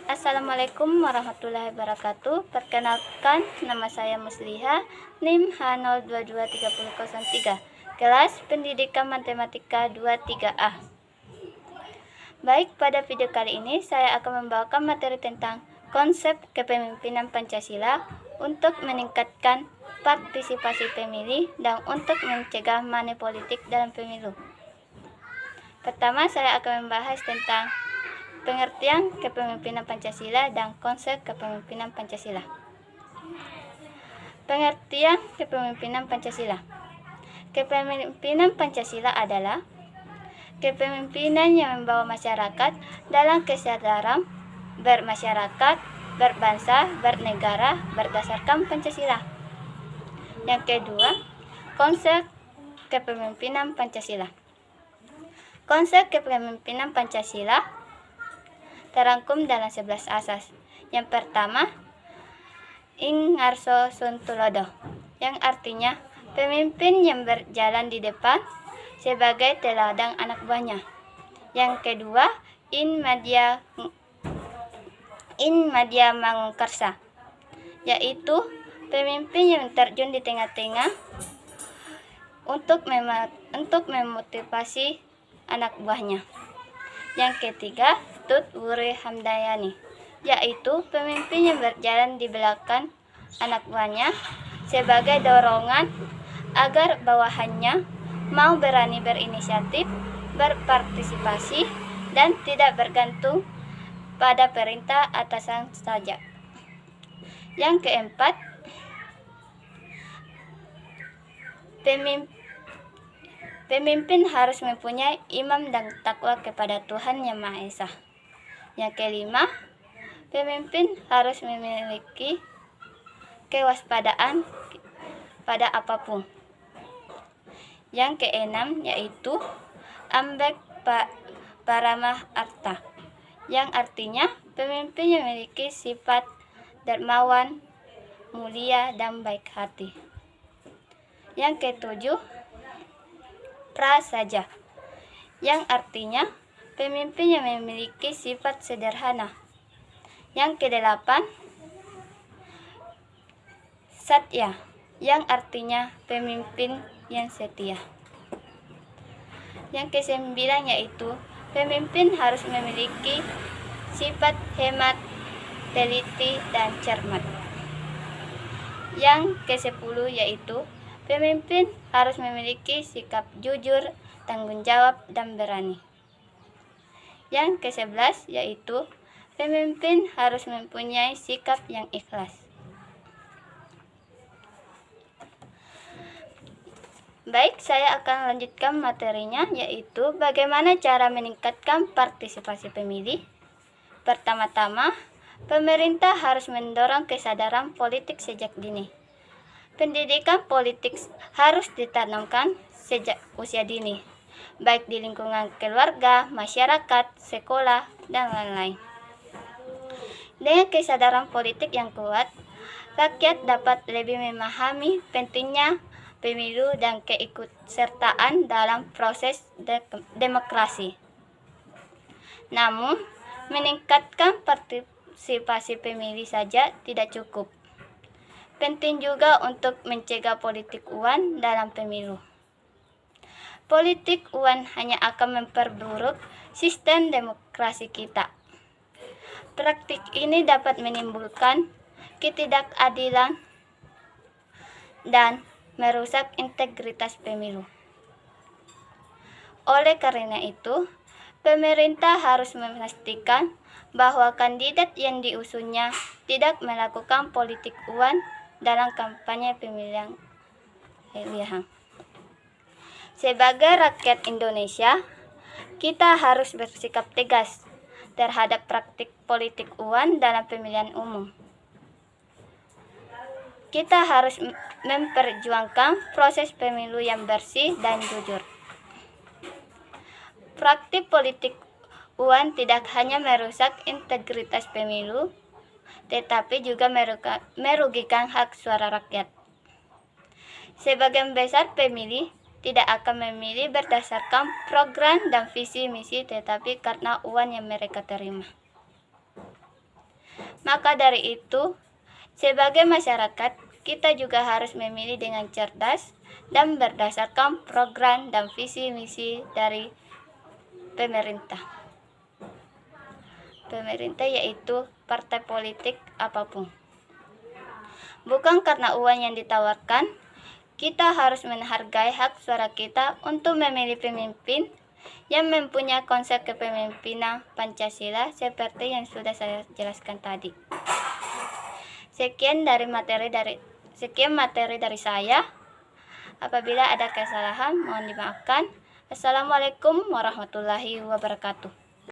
Assalamualaikum warahmatullahi wabarakatuh. Perkenalkan, nama saya Musliha, NIM H022303, kelas Pendidikan Matematika 23A. Baik, pada video kali ini saya akan membawakan materi tentang konsep kepemimpinan Pancasila untuk meningkatkan partisipasi pemilih dan untuk mencegah money politik dalam pemilu. Pertama, saya akan membahas tentang pengertian kepemimpinan Pancasila dan konsep kepemimpinan Pancasila. Pengertian kepemimpinan Pancasila. Kepemimpinan Pancasila adalah kepemimpinan yang membawa masyarakat dalam kesadaran bermasyarakat, berbangsa, bernegara berdasarkan Pancasila. Yang kedua, konsep kepemimpinan Pancasila. Konsep kepemimpinan Pancasila terangkum dalam 11 asas. Yang pertama, ing ngarso sun tulodo, yang artinya pemimpin yang berjalan di depan sebagai teladan anak buahnya. Yang kedua, in madya mangkarsa, yaitu pemimpin yang terjun di tengah-tengah untuk memotivasi anak buahnya. Yang ketiga, Tut Wuri Hamdayani, yaitu pemimpin yang berjalan di belakang anak buahnya sebagai dorongan agar bawahannya mau berani berinisiatif, berpartisipasi, dan tidak bergantung pada perintah atasan saja. Yang keempat, pemimpin harus mempunyai iman dan takwa kepada Tuhan Yang Maha Esa. Yang kelima, pemimpin harus memiliki kewaspadaan pada apapun. Yang keenam yaitu ambek paramah arta, yang artinya pemimpin yang memiliki sifat dermawan, mulia, dan baik hati. Yang ketujuh, prasaja, yang artinya pemimpin yang memiliki sifat sederhana. Yang kedelapan, satya, yang artinya pemimpin yang setia. Yang kesembilan yaitu pemimpin harus memiliki sifat hemat, teliti, dan cermat. Yang kesepuluh yaitu pemimpin harus memiliki sikap jujur, tanggung jawab, dan berani. Yang ke-11 yaitu pemimpin harus mempunyai sikap yang ikhlas. Baik, saya akan lanjutkan materinya, yaitu bagaimana cara meningkatkan partisipasi pemilih. Pertama-tama, pemerintah harus mendorong kesadaran politik sejak dini. Pendidikan politik harus ditanamkan sejak usia dini, baik di lingkungan keluarga, masyarakat, sekolah, dan lain-lain. Dengan kesadaran politik yang kuat, rakyat dapat lebih memahami pentingnya pemilu dan keikutsertaan dalam proses demokrasi. Namun, meningkatkan partisipasi pemilih saja tidak cukup. Penting juga untuk mencegah politik uang dalam pemilu. Politik uang hanya akan memperburuk sistem demokrasi kita. Praktik ini dapat menimbulkan ketidakadilan dan merusak integritas pemilu. Oleh karena itu, pemerintah harus memastikan bahwa kandidat yang diusungnya tidak melakukan politik uang dalam kampanye pemilihan. Sebagai rakyat Indonesia, kita harus bersikap tegas terhadap praktik politik uang dalam pemilihan umum. Kita harus memperjuangkan proses pemilu yang bersih dan jujur. Praktik politik uang tidak hanya merusak integritas pemilu, tetapi juga merugikan hak suara rakyat. Sebagian besar pemilih tidak akan memilih berdasarkan program dan visi misi, tetapi karena uang yang mereka terima. Maka dari itu, sebagai masyarakat, kita juga harus memilih dengan cerdas dan berdasarkan program dan visi misi dari pemerintah. Pemerintah yaitu partai politik apapun. Bukan karena uang yang ditawarkan, kita harus menghargai hak suara kita untuk memilih pemimpin yang mempunyai konsep kepemimpinan Pancasila seperti yang sudah saya jelaskan tadi. Sekian materi dari saya. Apabila ada kesalahan, mohon dimaafkan. Assalamualaikum warahmatullahi wabarakatuh.